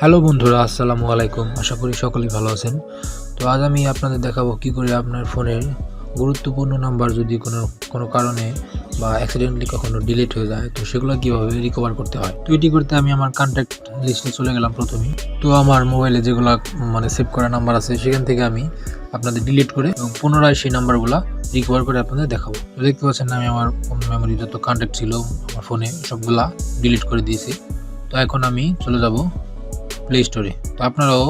Hello বন্ধুরা, আসসালামু আলাইকুম। আশা করি সকলেই ভালো আছেন। তো আজ আমি আপনাদের দেখাবো কি করে আপনার ফোনের গুরুত্বপূর্ণ নাম্বার যদি কোনো কারণে বা অ্যাক্সিডেন্টালি কখনো ডিলিট হয়ে যায়, তো সেগুলো কীভাবে রিকভার করতে হয়। তো এটি করতে আমি আমার কন্ট্যাক্ট লিস্টে চলে গেলাম প্রথমেই। তো আমার মোবাইলে যেগুলো সেভ করা নাম্বার আছে সেখান থেকে আমি আপনাদের ডিলিট করে এবং পুনরায় সেই নাম্বারগুলো রিকভার করে আপনাদের দেখাবো। তো দেখতে পাচ্ছেন আমি আমার মেমোরি যত কন্ট্যাক্ট ছিল আমার ফোনে সবগুলা ডিলিট করে দিয়েছি। তো এখন আমি চলে যাব প্লে স্টোরে। তো আপনারাও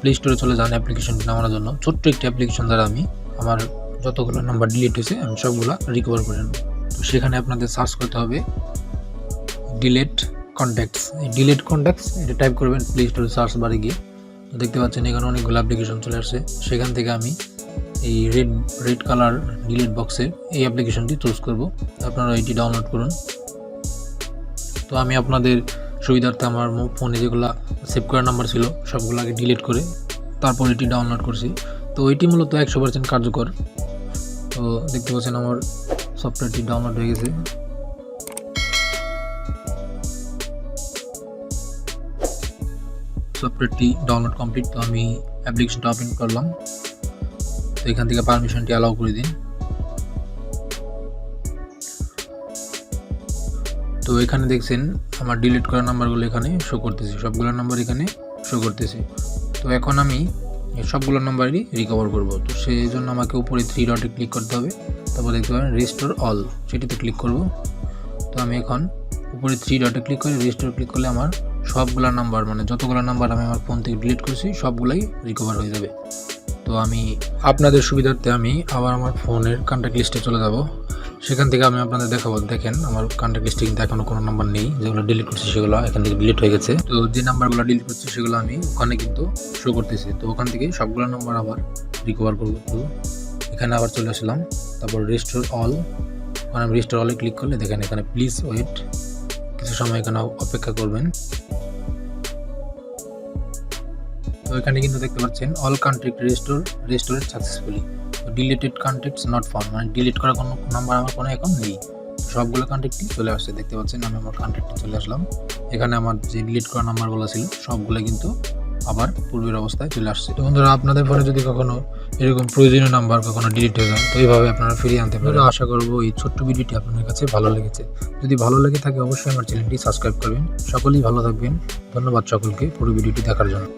প্লে স্টোরে চলে যান অ্যাপ্লিকেশনটি নামানোর জন্য। ছোট্ট একটি অ্যাপ্লিকেশন দ্বারা আমি আমার যতগুলো নাম্বার ডিলিট হয়েছে আমি সবগুলো রিকভার করে নেব। তো সেখানে আপনাদের সার্চ করতে হবে ডিলেট কন্ট্যাক্টস। এই ডিলেট কন্ট্যাক্টস এটা টাইপ করবেন প্লে স্টোরে সার্চ বারে গিয়ে। তো দেখতে পাচ্ছেন এখানে অনেকগুলো অ্যাপ্লিকেশন চলে আসছে। সেখান থেকে আমি এই রেড কালার ডিলেট বক্সে এই অ্যাপ্লিকেশনটি চুজ করব। আপনারা এটি ডাউনলোড করুন। তো আমি আপনাদের সুবিধার্থে আমার ফোনে যেগুলো সেভ করার নাম্বার ছিল সবগুলো আগে ডিলিট করে তারপর এটি ডাউনলোড করছি। তো এটি মূলত 100% কার্যকর। তো দেখতে পাচ্ছেন আমার সফটওয়্যারটি ডাউনলোড হয়ে গেছে। সফটওয়্যারটি ডাউনলোড কমপ্লিট। তো আমি অ্যাপ্লিকেশনটা ওপেন করলাম। তো এখান থেকে পারমিশনটি অ্যালাউ করে দিন। তো এখানে দেখছেন আমার ডিলিট করা নাম্বারগুলো এখানে শো করতেছে, সবগুলো নাম্বার এখানে শো করতেছে। তো এখন আমি সবগুলো নাম্বারই রিকভার করব। তো সেই জন্য আমাকে উপরে 3 ডটে ক্লিক করতে হবে। তারপর দেখতে পাবেন রিস্টোর অল, সেটিতে ক্লিক করব। তো আমি এখন উপরে 3 ডটে ক্লিক করে রিস্টোর ক্লিক করলে আমার সবগুলো নাম্বার যতগুলো নাম্বার আমি আমার ফোন থেকে ডিলিট করছি সবগুলাই রিকভার হয়ে যাবে। তো আমি আপনাদের সুবিধার্থে আমি আবার আমার ফোনের কন্ট্যাক্ট লিস্টে চলে যাব। সেখান থেকে আমি আপনাদের দেখাবো। দেখেন আমার কন্ট্যাক্ট লিস্টে কিন্তু এখনো কোনো নাম্বার নেই, যেগুলো ডিলিট করছি সেগুলো এখান থেকে ডিলিট হয়ে গেছে। তো যে নাম্বারগুলো ডিলিট করছি সেগুলো আমি ওখানে কিন্তু শো করতেছি। তো ওখান থেকে সবগুলো নাম্বার আবার রিকভার করবো। তো এখানে আবার চলে আসলাম। তারপর রিস্টোর অল, ওখানে আমি রিস্টোর অলে ক্লিক করলে দেখেন এখানে প্লিজ ওয়েট, কিছু সময় এখানে অপেক্ষা করবেন। তো এখানে কিন্তু দেখতে পাচ্ছেন all contact restored successfully, deleted contacts not found, delete করা কোনো নাম্বার আমার কোনো এখন নেই। সবগুলো কন্ট্যাক্টই চলে আসছে। দেখতে পাচ্ছেন আমি আমার কন্ট্যাক্টে চলে আসলাম। এখানে আমার যে ডিলিট করা নাম্বারগুলো ছিল সবগুলো কিন্তু আবার পূর্বের অবস্থায় চলে আসছে। তো বন্ধুরা, আপনাদের ফোনে যদি কখনো এরকম প্রয়োজনীয় নাম্বার কখনো ডিলিট হয়ে যায়, তো এইভাবে আপনারা ফিরিয়ে আনতে পারেন। আশা করবো এই ছোট্ট ভিডিওটি আপনাদের কাছে ভালো লেগেছে। যদি ভালো লেগে থাকে অবশ্যই আমার চ্যানেলটি সাবস্ক্রাইব করবেন। সকলেই ভালো থাকবেন। ধন্যবাদ সকলকে পুরো ভিডিওটি দেখার জন্য।